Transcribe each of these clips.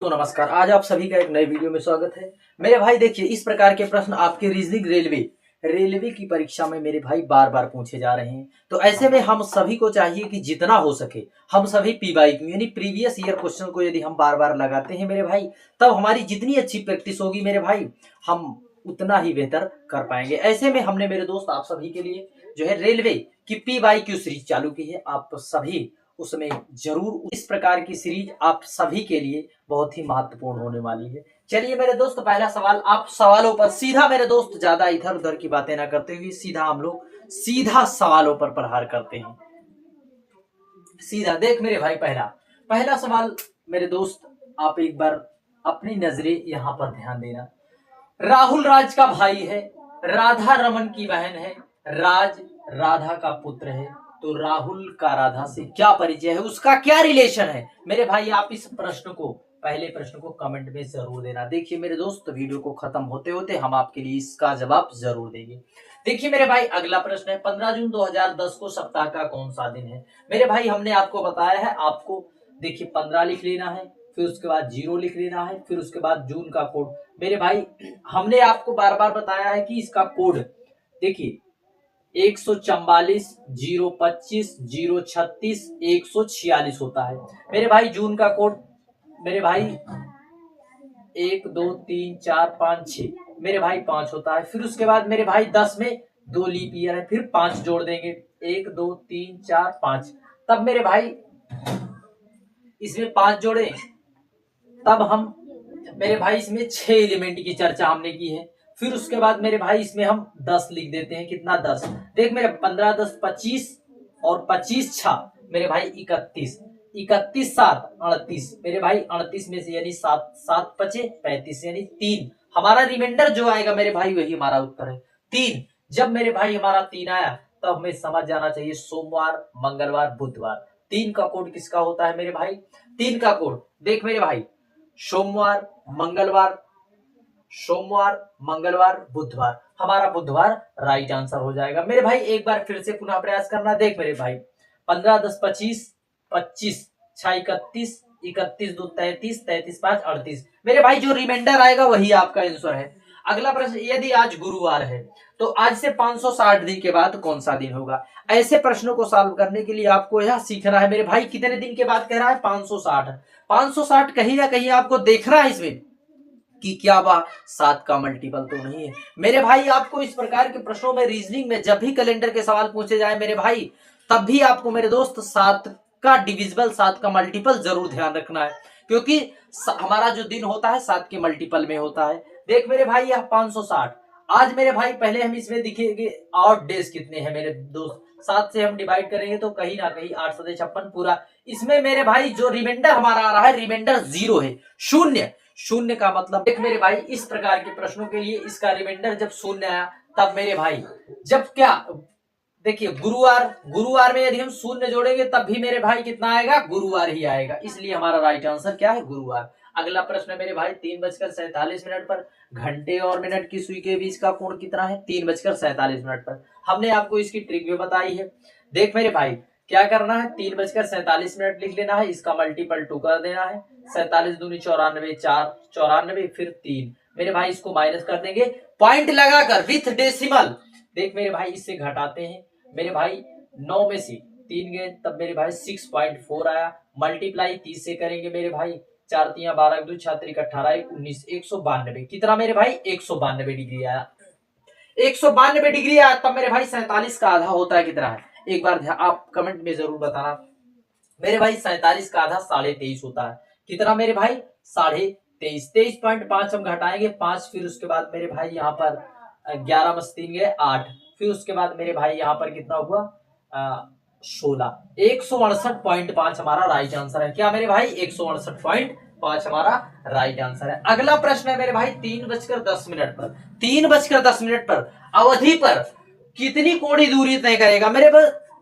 तो नमस्कार। आज आप सभी का एक नए वीडियो में स्वागत है। मेरे भाई देखिए, इस प्रकार के प्रश्न आपके रीजनिंग रेलवे की परीक्षा में मेरे भाई बार बार पूछे जा रहे हैं। तो ऐसे में हम सभी को चाहिए कि जितना हो सके हम सभी पीवाई यानी प्रीवियस ईयर क्वेश्चन को यदि हम बार बार लगाते हैं मेरे भाई, तब हमारी जितनी अच्छी प्रैक्टिस होगी मेरे भाई, हम उतना ही बेहतर कर पाएंगे। ऐसे में हमने मेरे दोस्त आप सभी के लिए जो है रेलवे की PYQ सीरीज चालू की है। आप सभी उसमें जरूर, इस प्रकार की सीरीज आप सभी के लिए बहुत ही महत्वपूर्ण होने वाली है। चलिए मेरे दोस्त, पहला सवाल, आप सवालों पर सीधा मेरे दोस्त, ज्यादा इधर उधर की बातें ना करते हुए सीधा हम लोग सीधा सवालों पर प्रहार करते हैं। सीधा देख मेरे भाई, पहला पहला सवाल मेरे दोस्त, आप एक बार अपनी नजरें यहां पर ध्यान देना। राहुल राज का भाई है, राधा रमन की बहन है, राज राधा का पुत्र है। तो राहुल का राधा से क्या परिचय है, उसका क्या रिलेशन है मेरे भाई? आप इस प्रश्न को, पहले प्रश्न को कमेंट में जरूर देना। देखिए मेरे दोस्त, वीडियो को खत्म होते होते हम आपके लिए इसका जवाब जरूर देंगे। देखिए मेरे भाई, अगला प्रश्न है, 15 जून 2010 को सप्ताह का कौन सा दिन है मेरे भाई? हमने आपको बताया है, आपको देखिए 15 लिख लेना है, फिर उसके बाद 0 लिख लेना है, फिर उसके बाद जून का कोड। मेरे भाई हमने आपको बार बार बताया है कि इसका कोड देखिए 144, 025, 036, 146 होता है मेरे भाई। जून का कोड मेरे भाई 1 2 3 4 5 6 मेरे भाई 5 होता है। फिर उसके बाद मेरे भाई 10 में 2 लीप ईयर है, फिर 5 जोड़ देंगे, 1 2 3 4 5। तब मेरे भाई इसमें 5 जोड़े, तब हम मेरे भाई इसमें 6 एलिमेंट की चर्चा हमने की है। फिर उसके बाद मेरे भाई इसमें हम 10 लिख देते हैं। कितना? 10। देख मेरे 15 10 25 और 25 6 मेरे भाई 31, 31 7 38 मेरे भाई। 38 में से यानी 7 7 बचे 35 यानी 3। हमारा रिमाइंडर जो आएगा मेरे भाई वही हमारा उत्तर है, 3। जब मेरे भाई हमारा 3 आया तब हमें समझ जाना चाहिए सोमवार, मंगलवार, बुधवार। 3 का कोड किसका होता है मेरे भाई? 3 का कोड देख मेरे भाई, सोमवार, मंगलवार, सोमवार, मंगलवार, बुधवार। हमारा बुधवार राइट आंसर हो जाएगा मेरे भाई। एक बार फिर से पुनः प्रयास करना। देख मेरे भाई, 15 10 25, 25 6 31, 31 2 33, 33 5 38 मेरे भाई। जो रिमाइंडर आएगा वही आपका आंसर है। अगला प्रश्न, यदि आज गुरुवार है तो आज से 560 दिन के बाद कौन सा दिन होगा? ऐसे प्रश्नों को सॉल्व करने के लिए आपको यह सीखना है मेरे भाई। कितने दिन के बाद कह रहा है? 560। 560 कहीं ना कहीं आपको देखना है इसमें कि क्या वह 7 का मल्टीपल तो नहीं है मेरे भाई। आपको इस प्रकार के प्रश्नों में, रीजनिंग में जब भी कैलेंडर के सवाल पूछे जाए मेरे भाई, तब भी आपको मेरे दोस्त 7 का डिविजिबल, 7 का मल्टीपल जरूर ध्यान रखना है, क्योंकि हमारा जो दिन होता है 7 के मल्टीपल में होता है। देख मेरे भाई, यह 560 आज मेरे भाई, पहले हम इसमें दिखेंगे आउट डेज कितने हैं मेरे दोस्त। 7 से हम डिवाइड करेंगे तो कहीं ना कहीं 8 7 56 पूरा। इसमें मेरे भाई जो रिमाइंडर हमारा आ रहा है, रिमाइंडर 0 है, शून्य। शून्य का मतलब देख मेरे भाई, इस प्रकार के प्रश्नों के लिए इसका रिमाइंडर जब शून्य आया तब मेरे भाई, जब क्या देखिए गुरुवार में यदि हम शून्य जोड़ेंगे तब भी मेरे भाई कितना आएगा? गुरुवार ही आएगा। इसलिए हमारा राइट आंसर क्या है? गुरुवार। अगला प्रश्न मेरे भाई, 3:47 पर घंटे और मिनट की सुई के बीच का कोण कितना है? 3:47 पर। हमने आपको इसकी ट्रिक भी बताई है। देख मेरे भाई, क्या करना है? 3:47 लिख लेना है, इसका मल्टीपल 2 कर देना है। 47 दूनी 94, 4 94, फिर 3 मेरे भाई। इसको माइनस कर देंगे पॉइंट लगाकर विथ डेसिमल। देख मेरे भाई, इससे घटाते हैं मेरे भाई, 9 में से 3 गए तब मेरे भाई 6.4 आया। मल्टीप्लाई 30 से करेंगे मेरे भाई, 4 3 12 2 6 3 18 19, 192। कितना मेरे भाई? 192 डिग्री आया। 192 डिग्री आया तब मेरे भाई 47 का आधा होता है कितना है? एक बार आप कमेंट में जरूर बताना मेरे भाई। 47 का आधा 23.5 होता है। कितना मेरे भाई? 23.5। 23.5 हम घटाएंगे 5, फिर उसके बाद मेरे भाई यहाँ पर 11 में 3 गए 8, फिर उसके बाद मेरे भाई यहाँ पर कितना हुआ? 16। 168.5 हमारा राइट आंसर है। क्या मेरे भाई? 168.5 हमारा राइट आंसर है। अगला प्रश्न है मेरे भाई, 3:10 पर 3:10 पर अवधि पर कितनी कोणीय दूरी तय करेगा?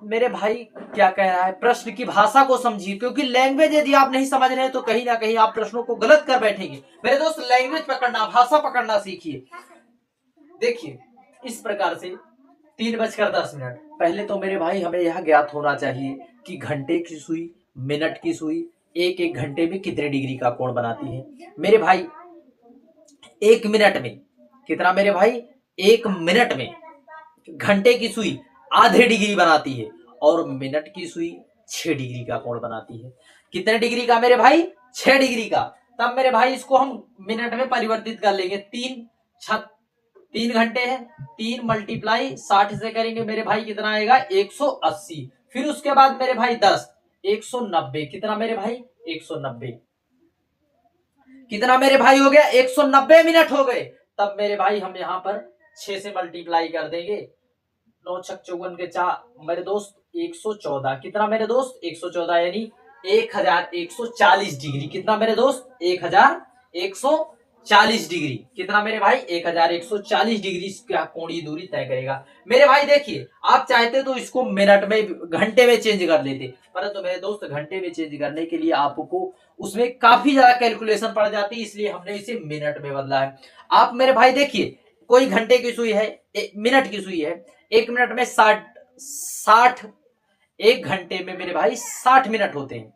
मेरे भाई क्या कह रहा है? प्रश्न की भाषा को समझिए, क्योंकि लैंग्वेज यदि आप नहीं समझ रहे हैं तो कहीं ना कहीं आप प्रश्नों को गलत कर बैठेंगे मेरे दोस्त। लैंग्वेज पकड़ना, भाषा पकड़ना सीखिए। देखिए इस प्रकार से 3:10 पहले तो मेरे भाई हमें यह ज्ञात होना चाहिए कि घंटे की सुई, मिनट की सुई, एक एक घंटे में कितने डिग्री का कोण बनाती है मेरे भाई? एक मिनट में कितना मेरे भाई? एक मिनट में घंटे की सुई आधे डिग्री बनाती है और मिनट की सुई 6 डिग्री का कोण बनाती है। कितने डिग्री का मेरे भाई? 6 डिग्री का। तब मेरे भाई इसको हम मिनट में परिवर्तित कर लेंगे। 3 घंटे है, 3 मल्टीप्लाई 60 से करेंगे मेरे भाई कितना आएगा? 180। फिर उसके बाद मेरे भाई 10, 190। कितना मेरे भाई? 190। कितना मेरे भाई हो गया? 190 मिनट हो गए। तब मेरे भाई हम यहाँ पर 6 से मल्टीप्लाई कर देंगे। 9 छक 54 के 4 मेरे दोस्त 114। कितना मेरे दोस्त? 114 यानी 1140 डिग्री। कितना मेरे दोस्त? 1140 डिग्री। कितना मेरे भाई? 1140 डिग्री का कोणीय दूरी तय करेगा। मेरे भाई देखिए, आप चाहते तो इसको मिनट में, घंटे में चेंज कर लेते, परंतु मेरे दोस्त घंटे में चेंज करने के लिए आपको उसमें काफी ज्यादा कैलकुलेशन पड़ जाती है, इसलिए हमने इसे मिनट में बदला है। आप मेरे भाई देखिए, कोई घंटे की सुई है, मिनट की सुई है, एक मिनट में 60, एक घंटे में मेरे भाई 60 मिनट होते हैं।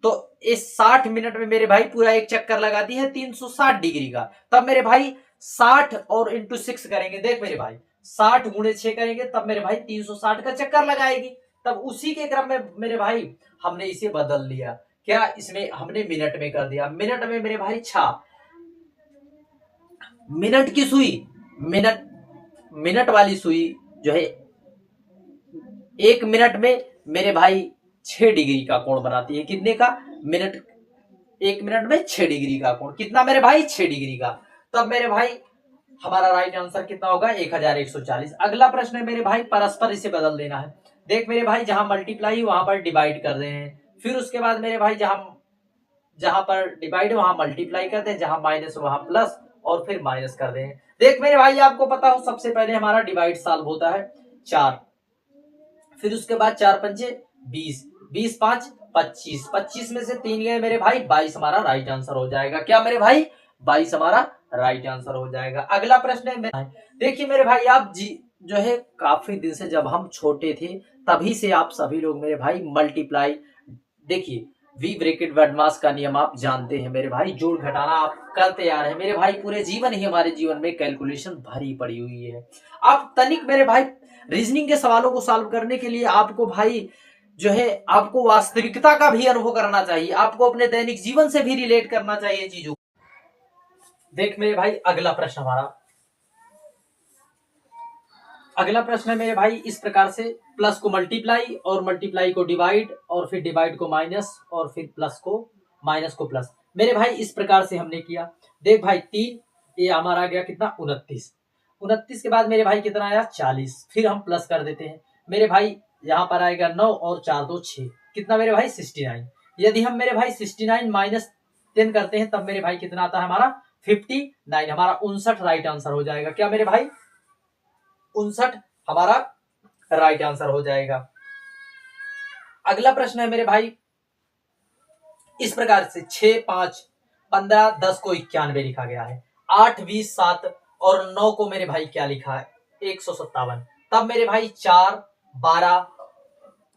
तो इस 60 मिनट में मेरे भाई पूरा एक चक्कर लगाती है 360 डिग्री का। तब मेरे भाई 60 और इंटू 6 करेंगे। देख मेरे भाई, 60 गुणे 6 करेंगे तब मेरे भाई 360 का चक्कर लगाएगी। तब उसी के क्रम में मेरे भाई हमने इसे बदल लिया। क्या? इसमें हमने मिनट में कर दिया। मिनट में मेरे भाई 6 मिनट की सुई, मिनट वाली सुई जो है एक मिनट में मेरे भाई 6 डिग्री का कोण बनाती है। कितने का? मिनट, एक मिनट में 6 डिग्री का कोण। कितना मेरे भाई? 6 डिग्री का। तब मेरे भाई हमारा राइट आंसर कितना होगा? 1140। अगला प्रश्न है मेरे भाई, परस्पर इसे बदल देना है। देख मेरे भाई, जहां मल्टीप्लाई वहां पर डिवाइड कर रहे हैं। फिर उसके बाद मेरे भाई जहां पर डिवाइड वहां मल्टीप्लाई करते हैं, जहां माइनस वहां प्लस, और फिर माइनस कर दें। देख मेरे भाई, आपको पता हो सबसे पहले हमारा डिवाइड सॉल्व होता है 4, फिर उसके बाद 4 पंचे 20, 20 5 25, 25 में से 3 गए मेरे भाई 22 हमारा राइट आंसर हो जाएगा। क्या मेरे भाई? 22 हमारा राइट आंसर हो जाएगा। अगला प्रश्न है, देखिए मेरे भाई, आप जी जो है काफी दिन से, जब हम छोटे थे तभी से आप सभी लोग मेरे भाई मल्टीप्लाई, देखिए वी ब्रैकेट वर्डमास का नियम आप जानते हैं मेरे भाई, जोड़ घटाना आप करते आ रहे हैं मेरे भाई। पूरे जीवन ही हमारे जीवन में कैलकुलेशन भरी पड़ी हुई है। आप तनिक मेरे भाई रीजनिंग के सवालों को सॉल्व करने के लिए आपको भाई जो है, आपको वास्तविकता का भी अनुभव करना चाहिए, आपको अपने दैनिक जीवन से भी रिलेट करना चाहिए चीजों। देख मेरे भाई, अगला प्रश्न हमारा, अगला प्रश्न है मेरे भाई इस प्रकार से, प्लस को मल्टीप्लाई और मल्टीप्लाई को डिवाइड और फिर डिवाइड को माइनस और फिर प्लस को माइनस को प्लस। मेरे भाई इस प्रकार से हमने किया। देख भाई 3, ये हमारा आ गया कितना? 29। 29 के बाद मेरे भाई कितना आया? 40। फिर हम प्लस कर देते हैं मेरे भाई, यहाँ पर आएगा 9 और 4 2 6, कितना मेरे भाई? 69। यदि हम मेरे भाई 69 माइनस 10 करते हैं तब मेरे भाई कितना आता है हमारा? 59। हमारा 59 राइट आंसर हो जाएगा। क्या मेरे भाई? 59 हमारा राइट आंसर हो जाएगा। अगला प्रश्न है मेरे भाई इस प्रकार से, 6 5 15 10 को 91 लिखा गया है, 8 20 7 और 9 को मेरे भाई क्या लिखा है? 157। तब मेरे भाई 4 12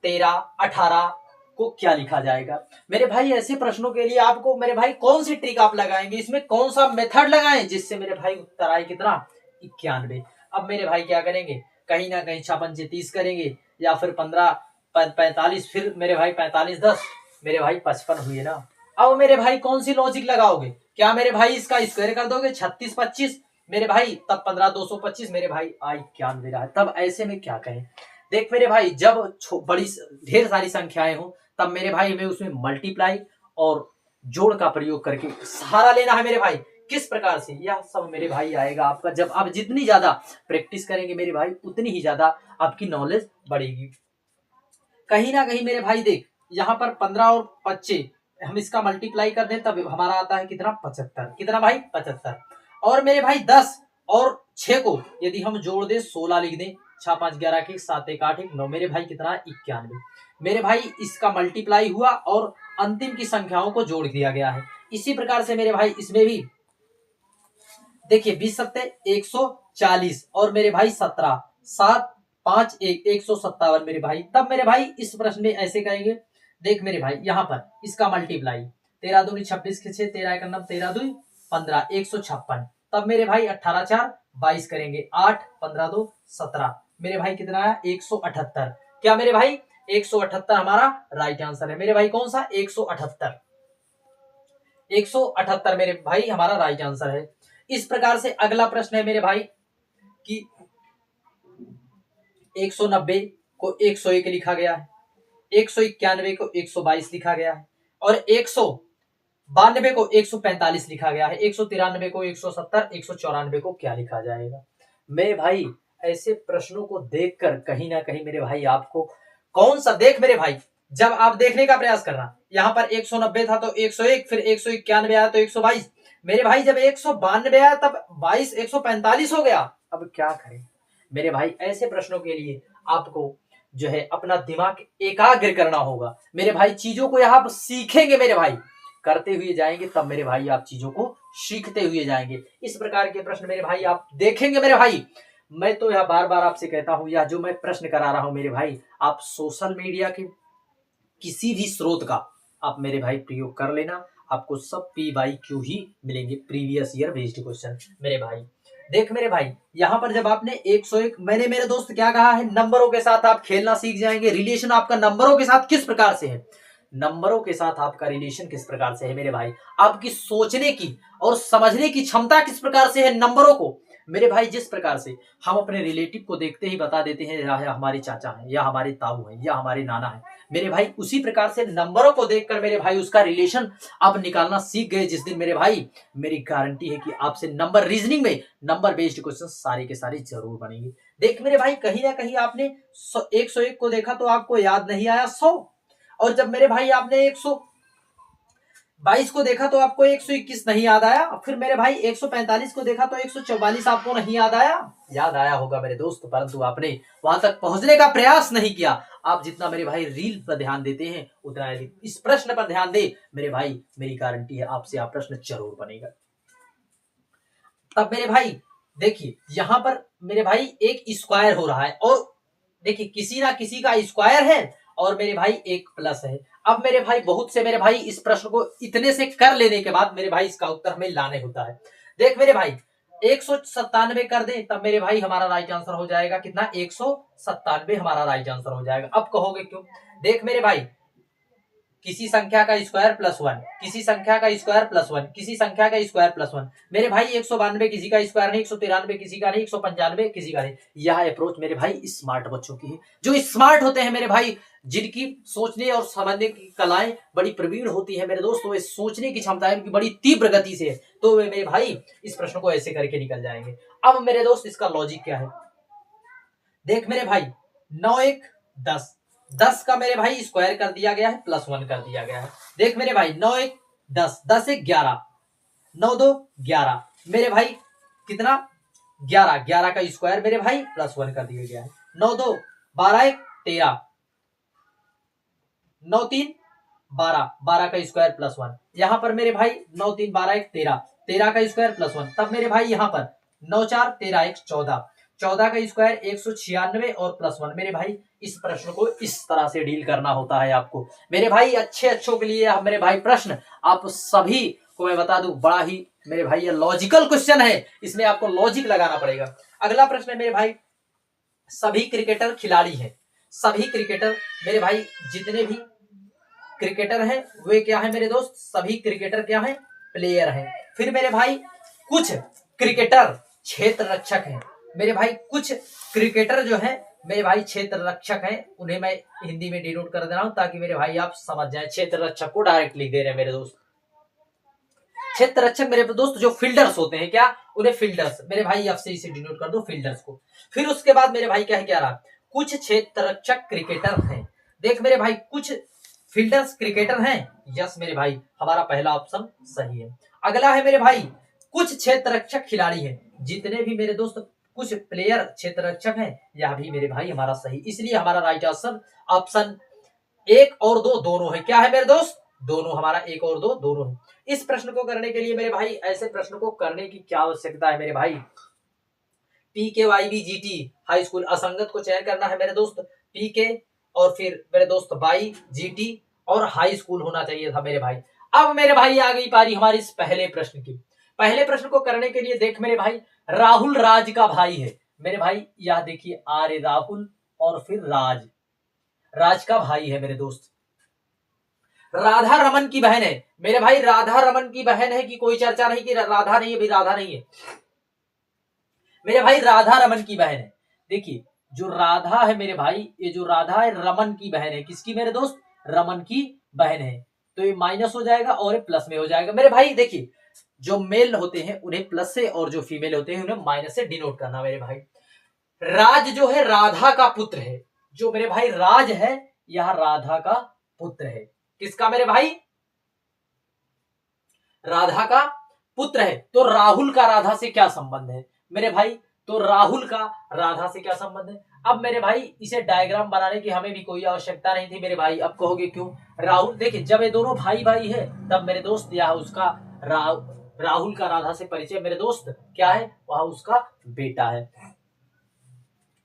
13 18 को क्या लिखा जाएगा? मेरे भाई ऐसे प्रश्नों के लिए आपको मेरे भाई कौन सी ट्रिक आप लगाएंगे, इसमें कौन सा मेथड लगाएं जिससे मेरे भाई उत्तर आए कितना? 91। अब मेरे भाई क्या करेंगे? कहीं ना कहीं 6 पंचे 30 करेंगे, या फिर 15 45, फिर मेरे भाई 45 10 मेरे भाई 55 हुए ना। अब मेरे भाई कौन सी लॉजिक लगाओगे? क्या मेरे भाई इसका स्क्वायर कर दोगे? 36 25 मेरे भाई, तब 15 225 मेरे भाई आई 91 रहा है। तब ऐसे में क्या कहें? देख मेरे भाई, जब बड़ी ढेर सारी संख्याएं हो तब मेरे भाई हमें उसमें मल्टीप्लाई और जोड़ का प्रयोग करके सहारा लेना है मेरे भाई। किस प्रकार से? यह सब मेरे भाई आएगा आपका, जब आप जितनी ज्यादा प्रैक्टिस करेंगे मेरे भाई उतनी ही ज्यादा आपकी नॉलेज बढ़ेगी। कहीं ना कहीं मेरे भाई देख, यहाँ पर 15 और 25 हम इसका मल्टीप्लाई कर दें तब हमारा आता है कितना? 75। कितना भाई? 75। और मेरे भाई 10 और 6 को यदि हम जोड़ दें 16 लिख दें, 6 5 11 के 7 1 8 1 9, मेरे भाई कितना? 91। मेरे भाई इसका मल्टीप्लाई हुआ और अंतिम की संख्याओं को जोड़ दिया गया है। इसी प्रकार से मेरे भाई इसमें भी देखिए 20 सत्ते 140 और मेरे भाई 17 7 5 1 157 मेरे भाई। तब मेरे भाई इस प्रश्न में ऐसे करेंगे, देख मेरे भाई यहाँ पर इसका मल्टीप्लाई 13 दूनी 26 के 6, 13 एक 13 दूनी 15, 156। तब मेरे भाई 18 4 22 करेंगे, 8 15 2 17, मेरे भाई कितना है 178। क्या मेरे भाई 178 हमारा राइट आंसर है मेरे भाई। कौन सा 178, 178 मेरे भाई हमारा राइट आंसर है। इस प्रकार से अगला प्रश्न है मेरे भाई कि 190 को 101 लिखा गया है, 191 को 122 लिखा गया है और 192 को 145 लिखा गया है, 193 को 170, 194 को क्या लिखा जाएगा। मेरे भाई ऐसे प्रश्नों को देखकर कहीं ना कहीं मेरे भाई आपको कौन सा, देख मेरे भाई जब आप देखने का प्रयास करना, यहाँ पर 190 था तो 101, फिर 191 आया तो 122, मेरे भाई जब 192 आया तब 22 145 हो गया। अब क्या करें मेरे भाई, ऐसे प्रश्नों के लिए आपको जो है अपना दिमाग एकाग्र करना होगा मेरे भाई। चीजों को आप सीखेंगे मेरे भाई, करते हुए जाएंगे तब मेरे भाई आप चीजों को सीखते हुए जाएंगे। इस प्रकार के प्रश्न मेरे भाई आप देखेंगे मेरे भाई। मैं तो यह बार बार आपसे कहता हूं, यह जो मैं प्रश्न करा रहा हूं मेरे भाई, आप सोशल मीडिया के किसी भी स्रोत का आप मेरे भाई प्रयोग कर लेना, आपको सब PYQ ही मिलेंगे, प्रीवियस ईयर बेस्ड क्वेश्चन मेरे भाई। देख मेरे भाई यहाँ पर जब आपने 101, मैंने मेरे दोस्त क्या कहा है, नंबरों के साथ आप खेलना सीख जाएंगे। रिलेशन आपका नंबरों के साथ किस प्रकार से है, नंबरों के साथ आपका रिलेशन किस प्रकार से है मेरे भाई, आपकी सोचने की और समझने की क्षमता किस प्रकार से है नंबरों को मेरे भाई। जिस प्रकार से हम अपने रिलेटिव को देखते ही बता देते हैं या हमारे चाचा है या हमारे ताऊ है या हमारे नाना है मेरे भाई, उसी प्रकार से नंबरों को देखकर मेरे भाई उसका रिलेशन आप निकालना सीख गए जिस दिन मेरे भाई, मेरी गारंटी है कि आपसे नंबर रीजनिंग में नंबर बेस्ड क्वेश्चन सारे के सारे जरूर बनेंगे। देख मेरे भाई कहीं ना कहीं आपने 101 को देखा तो आपको याद नहीं आया 100, और जब मेरे भाई आपने 122 को देखा तो आपको 121 नहीं याद आया, फिर मेरे भाई 145 को देखा तो 144 आपको नहीं याद आया। याद आया होगा मेरे दोस्त, परंतु आपने वहां तक पहुंचने का प्रयास नहीं किया। आप जितना मेरे भाई रील पर ध्यान देते हैं उतना इस प्रश्न पर ध्यान दे मेरे भाई, मेरी गारंटी है आपसे आप प्रश्न जरूर बनेगा। तब मेरे भाई देखिए यहाँ पर मेरे भाई एक स्क्वायर हो रहा है, और देखिए किसी ना किसी का स्क्वायर है और मेरे भाई एक प्लस है। अब मेरे भाई बहुत से मेरे भाई इस प्रश्न को इतने से कर लेने के बाद मेरे भाई इसका उत्तर हमें लाने होता है। देख मेरे भाई 197 कर दे तब मेरे भाई हमारा राइट आंसर हो जाएगा कितना, 197 हमारा राइट आंसर हो जाएगा। अब कहोगे क्यों, देख मेरे भाई किसी संख्या का स्क्वायर प्लस 1, किसी संख्या का स्क्वायर प्लस 1, किसी संख्या का स्क्वायर प्लस 1, मेरे भाई 192 किसी का स्क्वायर नहीं, 193 किसी का नहीं, 195 किसी का नहीं। यह अप्रोच मेरे भाई स्मार्ट बच्चों की है, जो स्मार्ट होते हैं मेरे भाई, जिनकी सोचने और समझने की कलाएं बड़ी प्रवीण होती है मेरे दोस्तों, वे सोचने की क्षमता उनकी बड़ी तीव्र गति से है, तो वे मेरे भाई इस प्रश्न को ऐसे करके निकल जाएंगे। अब मेरे दोस्त इसका लॉजिक क्या है, देख मेरे भाई 9 1 10, 10 का मेरे भाई स्क्वायर कर दिया गया है, प्लस 1 कर दिया गया है। देख मेरे भाई 9 1 10, 10 1 11, 9 2 11, मेरे भाई कितना 11, 11 का स्क्वायर मेरे भाई प्लस 1 कर दिया गया है। 9 2 12 1 13, 9 3 12, 12 का स्क्वायर प्लस 1, यहां पर मेरे भाई 9 3 12 1 13, 13 का स्क्वायर प्लस 1, तब मेरे भाई यहां पर 9 4 13 1 14, 14 का स्क्वायर 196 और प्लस 1। मेरे भाई इस प्रश्न को इस तरह से डील करना होता है आपको मेरे भाई। अच्छों के लिए मेरे भाई प्रश्न आप सभी को मैं बता दूं, बड़ा ही मेरे भाई ये लॉजिकल क्वेश्चन है, इसमें आपको लॉजिक लगाना पड़ेगा। अगला प्रश्न है मेरे भाई, सभी क्रिकेटर खिलाड़ी हैं, सभी क्रिकेटर मेरे भाई जितने भी क्रिकेटर हैं वे क्या है मेरे दोस्त, सभी क्रिकेटर क्या है, प्लेयर हैं। फिर मेरे भाई कुछ क्रिकेटर क्षेत्र रक्षक हैं, मेरे भाई कुछ क्रिकेटर जो है मेरे भाई क्षेत्र रक्षक हैं, उन्हें मैं हिंदी में डिनोट कर दे रहा हूं ताकि मेरे भाई आप समझ जाएं। क्षेत्र रक्षक को डायरेक्ट लिख दे रहे हैं मेरे दोस्त। क्षेत्र रक्षक मेरे दोस्त जो फील्डर्स होते हैं, क्या उन्हें फील्डर्स, मेरे भाई आपसे इसे डिनोट कर दो फील्डर्स को। फिर उसके बाद मेरे भाई क्या है, क्या रहा, कुछ क्षेत्र रक्षक क्रिकेटर हैं। देख मेरे भाई कुछ फील्डर्स क्रिकेटर हैं, यस मेरे भाई हमारा पहला ऑप्शन सही है। अगला है मेरे भाई, कुछ क्षेत्र रक्षक खिलाड़ी हैं, जितने भी मेरे दोस्त कुछ प्लेयर क्षेत्र रक्षक हैं, यह भी मेरे भाई हमारा सही, इसलिए हमारा राइट आंसर ऑप्शन 1 और 2 दोनों है। क्या है मेरे दोस्त, दोनों, हमारा 1 और 2 दोनों है। इस प्रश्न को करने के लिए मेरे भाई, ऐसे प्रश्न को करने की क्या आवश्यकता है मेरे भाई, PKYBGT हाई स्कूल असंगत को चयन करना है मेरे दोस्त, PK और फिर मेरे दोस्त YGT और हाई स्कूल होना चाहिए था मेरे भाई। अब मेरे भाई आ गई पारी हमारी इस पहले प्रश्न की। पहले प्रश्न को करने के लिए देख मेरे भाई, राहुल राज का भाई है मेरे भाई, यह देखिए आर्य राहुल और फिर राज, राज का भाई है मेरे दोस्त। राधा रमन की बहन है मेरे भाई, राधा रमन की बहन है कि कोई चर्चा नहीं की, राधा नहीं है भाई, राधा नहीं है मेरे भाई, राधा रमन की बहन है। देखिए जो राधा है मेरे भाई, ये जो राधा है रमन की बहन है, किसकी मेरे दोस्त, रमन की बहन है। तो ये माइनस हो जाएगा और ये प्लस में हो जाएगा मेरे भाई। देखिए जो मेल होते हैं उन्हें प्लस से और जो फीमेल होते हैं उन्हें माइनस से डिनोट करना मेरे भाई। राज जो है राधा का पुत्र है, जो मेरे भाई राज है यह राधा का पुत्र है। किसका मेरे भाई, राधा का पुत्र है। तो राहुल का राधा से क्या संबंध है मेरे भाई, तो राहुल का राधा से क्या संबंध है। अब मेरे भाई इसे डायग्राम बनाने की हमें भी कोई आवश्यकता नहीं थी मेरे भाई। अब कहोगे क्यों, राहुल देखिए जब ये दोनों भाई भाई है तब मेरे दोस्त यह उसका राहुल का राधा से परिचय मेरे दोस्त क्या है, वह उसका बेटा है।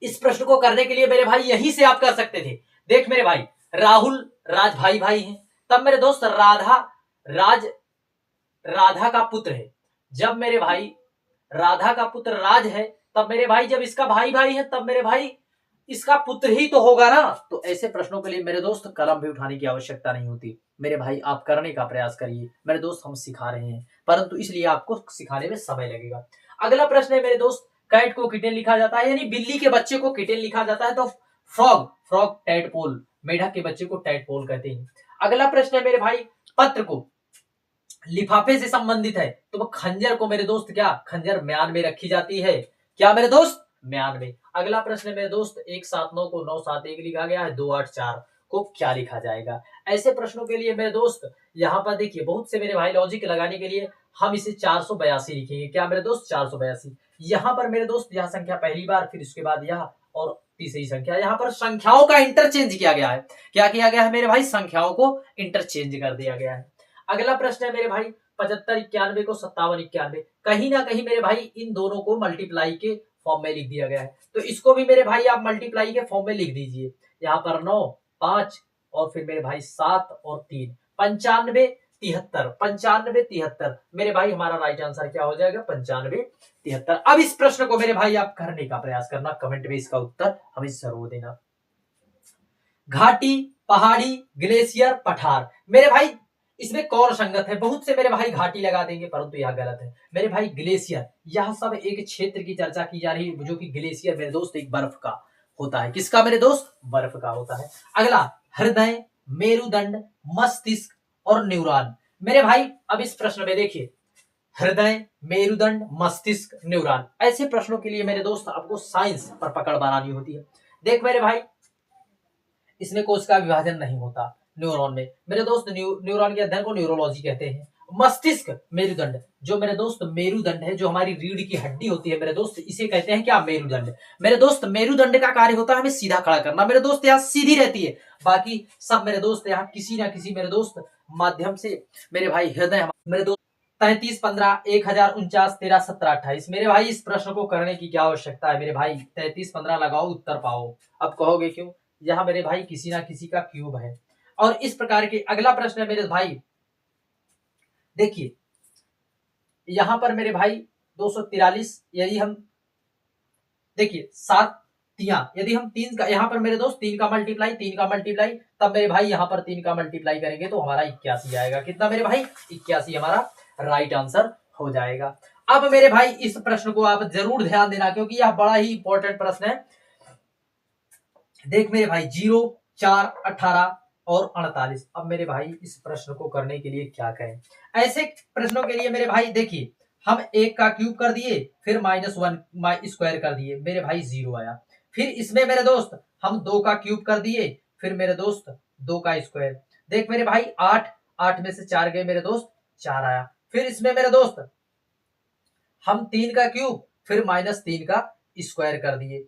इस प्रश्न को करने के लिए मेरे भाई यही से आप कर सकते थे। देख मेरे भाई राहुल राज भाई भाई हैं, तब मेरे दोस्त राधा राज राधा का पुत्र है। जब मेरे भाई राधा का पुत्र राज है, तब मेरे भाई जब इसका भाई भाई है तब मेरे भाई इसका पुत्र ही तो होगा ना। तो ऐसे प्रश्नों के लिए मेरे दोस्त कलम भी उठाने की आवश्यकता नहीं होती मेरे भाई। आप करने का प्रयास करिए मेरे दोस्त, हम सिखा रहे हैं परंतु इसलिए आपको सिखाने में समय लगेगा। अगला प्रश्न है मेरे दोस्त, कैट को किटेन लिखा जाता है, यानी बिल्ली के बच्चे को किटेन लिखा जाता है तो फ्रॉग फ्रॉग टैडपोल, मेढक के बच्चे को टैडपोल कहते हैं। अगला प्रश्न है मेरे भाई, पत्र को लिफाफे से संबंधित है तो खंजर को मेरे दोस्त क्या, खंजर म्यान में रखी जाती है, क्या मेरे दोस्त, म्यान में। अगला प्रश्न है मेरे दोस्त, 179 को 971 लिखा गया है, 284 को क्या लिखा जाएगा। ऐसे प्रश्नों के लिए मेरे दोस्त यहाँ पर देखिए बहुत से मेरे भाई लॉजिक लगाने के लिए हम इसे 482 लिखेंगे, क्या मेरे दोस्त 482। यहाँ पर मेरे दोस्त यह संख्या पहली बार, फिर उसके बाद यह और तीसरी संख्या, यहाँ पर संख्याओं का इंटरचेंज किया गया है। क्या किया गया है मेरे भाई, संख्याओं को इंटरचेंज कर दिया गया है। अगला प्रश्न है मेरे भाई, 7591 को 5791, कहीं ना कहीं मेरे भाई इन दोनों को मल्टीप्लाई के फॉर्म में लिख दिया गया है, तो इसको भी मेरे भाई आप मल्टीप्लाई के फॉर्म में लिख दीजिए। यहाँ पर 9 5 और फिर मेरे भाई 7 और 3, 95 73, 95 73 मेरे भाई हमारा राइट आंसर क्या हो जाएगा, 95 73। अब इस प्रश्न को मेरे भाई आप करने का प्रयास करना, कमेंट में इसका उत्तर हमें जरूर देना। घाटी, पहाड़ी, ग्लेशियर, पठार, मेरे भाई इसमें कौन संगत है। बहुत से मेरे भाई घाटी लगा देंगे परंतु यह गलत है मेरे भाई। ग्लेशियर, यह सब एक क्षेत्र की चर्चा की जा रही है जो कि ग्लेशियर मेरे दोस्त एक बर्फ का होता है। किसका मेरे दोस्त, बर्फ का होता है। अगला, हृदय, मेरुदंड, मस्तिष्क और न्यूरॉन, मेरे भाई अब इस प्रश्न में देखिए हृदय, मेरुदंड, मस्तिष्क, न्यूरॉन, ऐसे प्रश्नों के लिए मेरे दोस्त आपको साइंस पर पकड़ बनानी होती है। देख मेरे भाई इसमें कोश का विभाजन नहीं होता न्यूरॉन में मेरे दोस्त, न्यूरॉन के अध्ययन को न्यूरोलॉजी कहते हैं। मस्तिष्क, मेरुदंड, जो मेरे दोस्त मेरुदंड है, जो हमारी रीढ़ की हड्डी होती है मेरे दोस्त, इसे कहते हैं क्या, मेरुदंड। मेरे दोस्त मेरुदंड का कार्य होता है हमें सीधा खड़ा करना मेरे दोस्त, यहाँ सीधी रहती है, बाकी सब मेरे दोस्त यहाँ किसी ना किसी मेरे दोस्त माध्यम से मेरे भाई हृदय मेरे दोस्त 33 15 1049 13 17 28, मेरे भाई इस प्रश्न को करने की क्या आवश्यकता है मेरे भाई, 33 15 लगाओ उत्तर पाओ। अब कहोगे क्यों, यहाँ मेरे भाई किसी ना किसी का क्यूब है। और इस प्रकार के अगला प्रश्न है मेरे भाई, देखिए यहां पर मेरे भाई 243, यदि हम देखिए 7 तिया, यदि हम 3 का यहाँ पर मेरे दोस्त 3 का मल्टीप्लाई, 3 का मल्टीप्लाई, तब मेरे भाई यहाँ पर 3 का मल्टीप्लाई करेंगे तो हमारा 81 आएगा। कितना मेरे भाई, 81 हमारा राइट आंसर हो जाएगा। अब मेरे भाई इस प्रश्न को आप जरूर ध्यान देना क्योंकि यह बड़ा ही इंपॉर्टेंट प्रश्न है। देख मेरे भाई 0 4 18 और 48। अब मेरे भाई इस प्रश्न को करने के लिए क्या करें, ऐसे प्रश्नों के लिए मेरे भाई देखिए हम 1 का क्यूब कर दिए, फिर -1 स्क्वायर कर दिए, मेरे भाई 0 आया। फिर इसमें मेरे दोस्त हम 2 का क्यूब कर दिए, फिर मेरे दोस्त 2 का स्क्वायर, देख मेरे भाई 8 8 में से 4 गए मेरे दोस्त 4 आया। फिर इसमें मेरे दोस्त हम 3 का क्यूब, फिर -3 का स्क्वायर कर दिए।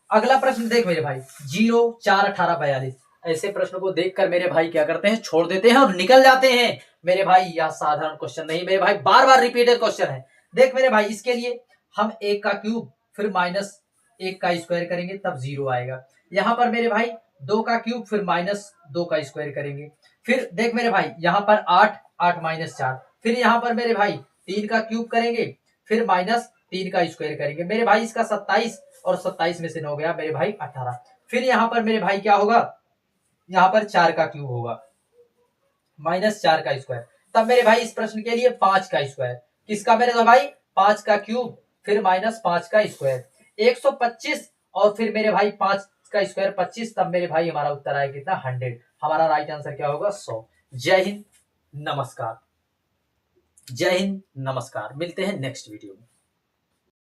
अगला प्रश्न देख मेरे भाई 0 4 18 42, ऐसे प्रश्न को देखकर मेरे भाई क्या करते हैं, छोड़ देते हैं और निकल जाते हैं मेरे भाई। यह साधारण क्वेश्चन नहीं मेरे भाई, बार बार रिपीटेड क्वेश्चन है। देख मेरे भाई इसके लिए हम 1 का क्यूब फिर -1 का स्क्वायर करेंगे तब 0 आएगा। यहाँ पर मेरे भाई 2 का क्यूब, फिर माइनस 2 का स्क्वायर करेंगे। फिर देख मेरे भाई यहाँ पर 8, 8 माइनस 4, फिर यहाँ पर मेरे भाई 3 का क्यूब करेंगे, फिर माइनस 3 का स्क्वायर करेंगे मेरे भाई। इसका 27 और 27 में से 9 गया मेरे भाई 18। फिर यहाँ पर मेरे भाई क्या होगा, यहाँ पर 4 का क्यूब होगा, माइनस 4 का स्क्वायर। तब मेरे भाई इस प्रश्न के लिए 5 का स्क्वायर, किसका मेरे भाई 5 का क्यूब, फिर माइनस 5 का स्क्वायर, 125 और फिर मेरे भाई 5 का स्क्वायर 25। तब मेरे भाई हमारा उत्तर आया कितना, 100। हमारा राइट आंसर क्या होगा, 100। जय हिंद, नमस्कार। जय हिंद, नमस्कार। मिलते हैं नेक्स्ट वीडियो में।